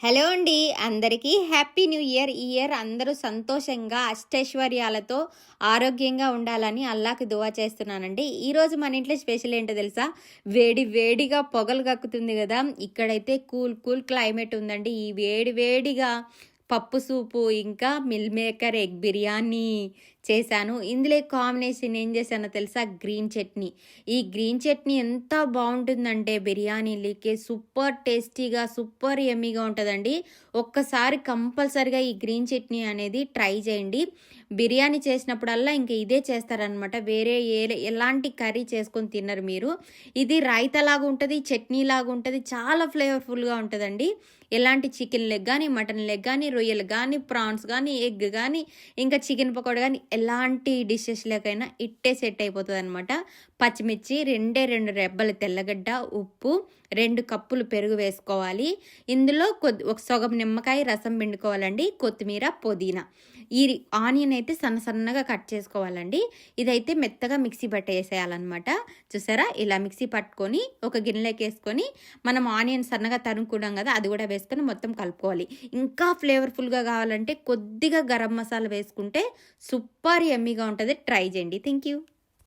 Hello అండి, అందరికీ happy new year. ఈ ఇయర్ అందరూ సంతోషంగా అష్టైశ్వర్యాలతో ఆరోగ్యంగా ఉండాలని అల్లాకి దువా చేస్తున్నానండి. ఈరోజు మన ఇంట్లో స్పెషల్ ఏంటో తెలుసా? వేడిగా పొగలు కక్కుతుంది కదా, ఇక్కడైతే కూల్ క్లైమేట్ ఉందండి. ఈ వేడిగా పప్పు సూపు ఇంకా మిల్ మేకర్ ఎగ్ బిర్యానీ చేశాను. ఇందులో కాంబినేషన్ ఏం చేశానో తెలుసా? గ్రీన్ చట్నీ. ఈ గ్రీన్ చట్నీ ఎంత బాగుంటుందంటే బిర్యానీలకి సూపర్ టేస్టీగా, సూపర్ యమ్మీగా ఉంటుందండి. ఒక్కసారి కంపల్సరిగా ఈ గ్రీన్ చట్నీ అనేది ట్రై చేయండి. బిర్యానీ చేసినప్పుడల్లా ఇంకా ఇదే చేస్తారనమాట. వేరే ఎలాంటి కర్రీ చేసుకొని తినరు మీరు. ఇది రైతాలాగా ఉంటుంది, చట్నీ లాగా ఉంటుంది, చాలా ఫ్లేవర్ఫుల్గా ఉంటుందండి. ఎలాంటి చికెన్ లెగ్ కానీ, మటన్ లెగ్ కానీ, రొయ్యలు కానీ, ప్రాన్స్ కానీ, ఎగ్ కానీ, ఇంకా చికెన్ పకోడా కానీ, ఎలాంటి డిషెస్లోకైనా ఇట్టే సెట్ అయిపోతుంది అనమాట. పచ్చిమిర్చి రెండు రెబ్బలు తెల్లగడ్డ, ఉప్పు, 2 కప్పులు పెరుగు వేసుకోవాలి. ఇందులో ఒక సగం నిమ్మకాయ రసం పిండుకోవాలండి. కొత్తిమీర, పుదీనా. ఈ ఆనియన్ అయితే సన్నగా కట్ చేసుకోవాలండి. ఇదైతే మెత్తగా మిక్సీ పట్టేసేయాలన్నమాట. చూసారా, ఇలా మిక్సీ పట్టుకొని ఒక గిన్నెలోకి వేసుకొని మనం ఆనియన్ సన్నగా తరుముకున్నాం కదా, అది కూడా వేసుకొని మొత్తం కలుపుకోవాలి. ఇంకా ఫ్లేవర్ఫుల్గా కావాలంటే కొద్దిగా గరం మసాలా వేసుకుంటే సూపర్ యమ్మీగా ఉంటుంది. ట్రై చేయండి. Thank you.